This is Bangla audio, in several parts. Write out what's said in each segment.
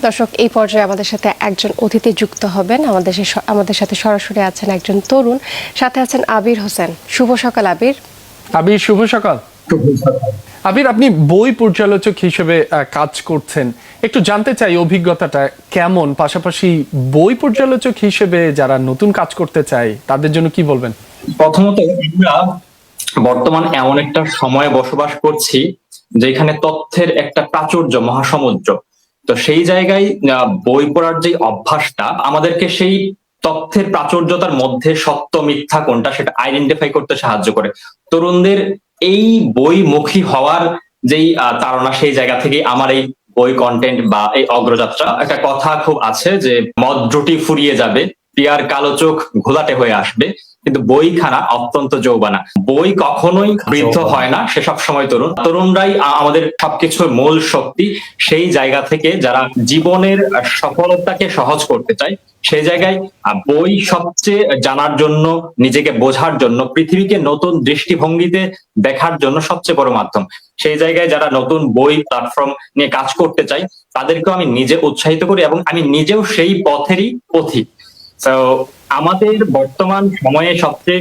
দর্শক, এই পর্যায়ে আমাদের সাথে একজন অতিথি যুক্ত হবেন। আমাদের সাথে সরাসরি আছেন একজন তরুণ, সাথে আছেন আবির হোসেন। শুভ সকাল আবির। আবির, শুভ সকাল। আবির, আপনি বই পর্যালোচক হিসেবে কাজ করছেন, একটু জানতে চাই অভিজ্ঞতাটা কেমন, পাশাপাশি বই পর্যালোচক হিসেবে যারা নতুন কাজ করতে চায় তাদের জন্য কি বলবেন? প্রথমত, আমরা বর্তমান এমন একটা সময়ে বসবাস করছি যেখানে তথ্যের একটা প্রাচুর্য, মহাসমুদ্র। তো সেই জায়গায় বই পড়ার যে অভ্যাসটা আমাদেরকে সেই তথ্যের প্রাচুর্যতার মধ্যে সত্য মিথ্যা কোনটা সেটা আইডেন্টিফাই করতে সাহায্য করে। তরুণদের এই বইমুখী হওয়ার যেই তাড়না, সেই জায়গা থেকে আমার এই বই কন্টেন্ট বা এই অগ্রযাত্রা। একটা কথা খুব আছে যে মদ জুটি ফুরিয়ে যাবে, পিয়ার কালো চোখ ঘোলাটে হয়ে আসবে, কিন্তু বইখানা অত্যন্ত যৌবানা। বই কখনোই বৃদ্ধ হয় না, সে সব সময় তরুণ। তরুণরাই আমাদের সবকিছুর মূল শক্তি। সেই জায়গা থেকে যারা জীবনের সফলতাকে সহজ করতে চায়, সেই জায়গায় বই সবচেয়ে জানার জন্য, নিজেকে বোঝার জন্য, পৃথিবীকে নতুন দৃষ্টিভঙ্গিতে দেখার জন্য সবচেয়ে বড় মাধ্যম। সেই জায়গায় যারা নতুন বই প্ল্যাটফর্ম নিয়ে কাজ করতে চায় তাদেরকেও আমি নিজে উৎসাহিত করি এবং আমি নিজেও সেই পথেরই পথিক। তো আমাদের বর্তমান সময়ে সবচেয়ে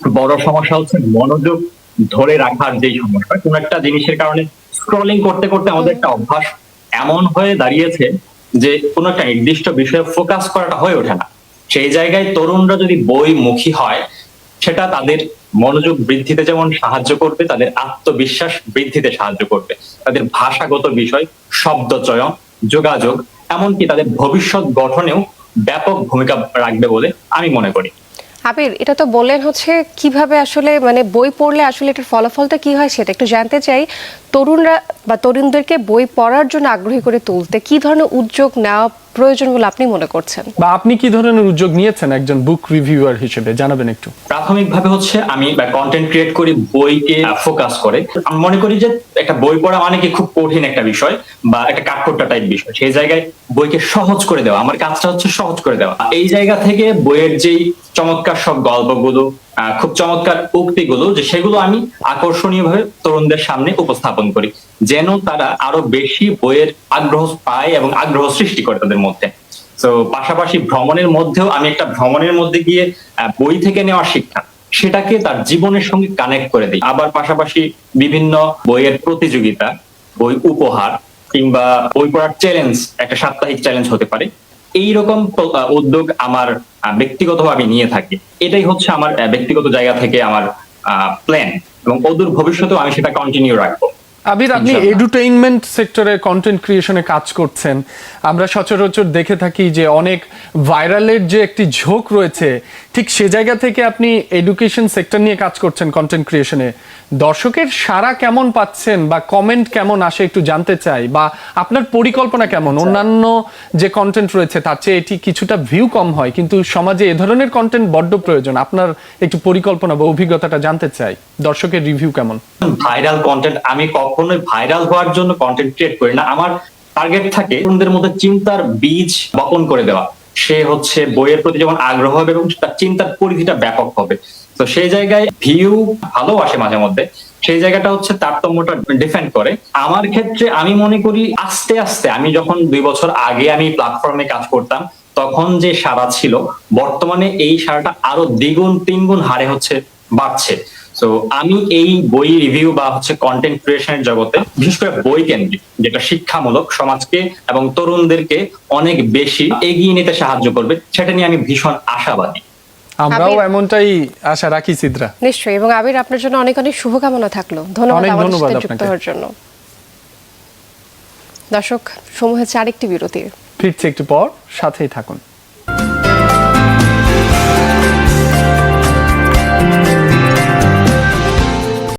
বড় সমস্যা হচ্ছে মনোযোগ ধরে রাখার যে সমস্যা। কোন একটা জিনিসের কারণে স্ক্রলিং করতে করতে আমাদের একটা অভ্যাস এমন হয়ে দাঁড়িয়েছে যে কোন একটা নির্দিষ্ট বিষয়ে ফোকাস করাটা হয়ে ওঠে না। সেই জায়গায় তরুণরা যদি বইমুখী হয়, সেটা তাদের মনোযোগ বৃদ্ধিতে যেমন সাহায্য করবে, তাদের আত্মবিশ্বাস বৃদ্ধিতে সাহায্য করবে, তাদের ভাষাগত বিষয়, শব্দচয়ন, যোগাযোগ, এমনকি তাদের ভবিষ্যৎ গঠনেও ব্যাপক ভূমিকা রাখবে বলে আমি মনে করি। আবির, এটা তো বললেন হচ্ছে কিভাবে আসলে বই পড়লে আসলে এটার ফলাফলটা কি হয় সেটা একটু জানতে চাই। তরুণরা বা তরুণদেরকে বই পড়ার জন্য আগ্রহী করে তুলতে কি ধরনের উদ্যোগ নেওয়া প্রয়োজন বলে আপনি মনে করছেন, বা আপনি কি ধরনের উদ্যোগ নিয়েছেন একজন বুক রিভিউয়ার হিসেবে, জানাবেন একটু। প্রাথমিকভাবে হচ্ছে আমি কন্টেন্ট ক্রিয়েট করি বইকে ফোকাস করে। আমি মনে করি যে একটা বই পড়া মানে কি খুব কঠিন একটা বিষয় বা একটা কাঠখোট্টা টাইপ বিষয়। সেই জায়গায় বইকে সহজ করে দেওয়া, আমার কাজটা হচ্ছে সহজ করে দেওয়া। এই জায়গা থেকে বইয়ের যেই চমৎকার সব গল্পগুলো, খুব চমৎকার উক্তিগুলো, যে সেগুলো আমি আকর্ষণীয় ভাবে তরুণদের সামনে উপস্থাপন করি, যেন তারা আরো বেশি বইয়ের আগ্রহ পায় এবং আগ্রহ সৃষ্টি করে তাদের মধ্যে। তো পাশাপাশি ভ্রমণের মধ্যেও আমি একটা ভ্রমণের মধ্যে গিয়ে বই থেকে নেওয়া শিক্ষা, সেটাকে তার জীবনের সঙ্গে কানেক্ট করে দিই। আবার পাশাপাশি বিভিন্ন বইয়ের প্রতিযোগিতা, বই উপহার, কিংবা বই পড়ার চ্যালেঞ্জ, একটা সাপ্তাহিক চ্যালেঞ্জ হতে পারে, এইরকম উদ্যোগ আমার ব্যক্তিগতভাবে নিয়ে থাকি। এটাই হচ্ছে আমার ব্যক্তিগত জায়গা থেকে আমার প্ল্যান, এবং অদূর ভবিষ্যতেও আমি সেটা কন্টিনিউ রাখবো। আবির, আপনি এডুটেইনমেন্ট সেক্টরে কন্টেন্ট ক্রিয়েশনে কাজ করছেন। আমরা সচরাচর দেখে থাকি যে অনেক ভাইরালের যে একটি ঝোঁক রয়েছে, ঠিক সে জায়গা থেকে আপনি এডুকেশন সেক্টর নিয়ে কাজ করছেন কন্টেন্ট ক্রিয়েশনে। দর্শকের সাড়া কেমন পাচ্ছেন বা কমেন্ট কেমন আসে একটু জানতে চাই, বা আপনার পরিকল্পনা কেমন? অন্যান্য যে কন্টেন্ট রয়েছে তার চেয়ে এটি কিছুটা ভিউ কম হয়, কিন্তু সমাজে এ ধরনের কন্টেন্ট বড্ড প্রয়োজন। আপনার একটু পরিকল্পনা বা অভিজ্ঞতাটা জানতে চাই, দর্শকের রিভিউ কেমন? ভাইরাল কন্টেন্ট, আমি কখনোই ভাইরাল হওয়ার জন্য কন্টেন্ট ক্রিয়েট করি না। আমার টার্গেট থাকে তরুণদের মধ্যে চিন্তার বীজ বপন করে দেওয়া। সে হচ্ছে বইয়ের প্রতি যেমন আগ্রহ হবে এবং তার চিন্তার পরিধিটা ব্যাপক হবে। তো সেই জায়গায় ভিউ ভালো আসে মাঝে মধ্যে, সেই জায়গাটা হচ্ছে তারতম্যটা ডিফেন্ড করে। আমার ক্ষেত্রে আমি মনে করি আস্তে আস্তে, আমি যখন 2 বছর আগে আমি প্ল্যাটফর্মে কাজ করতাম তখন যে সাড়া ছিল, বর্তমানে এই সাড়াটা আরো দ্বিগুণ তিনগুণ হারে হচ্ছে বাড়ছে। তো আমি এই বই রিভিউ বা হচ্ছে কন্টেন্ট ক্রিয়েশনের জগতে, বিশেষ করে বই কেন্দ্রিক, যেটা শিক্ষামূলক, সমাজকে এবং তরুণদেরকে অনেক বেশি এগিয়ে নিতে সাহায্য করবে, সেটা নিয়ে আমি ভীষণ আশাবাদী। আমরাও এমনটাই আশা রাখি সিদ্রা। নিশ্চয়ই। এবং আবির, আপনার জন্য অনেক অনেক শুভকামনা থাকলো। ধন্যবাদ আমাদের সাথে যুক্ত হওয়ার জন্য। দর্শক, সময় হচ্ছে আরেকটি বিরতির। ফিরছে একটু পর, সাথেই থাকুন।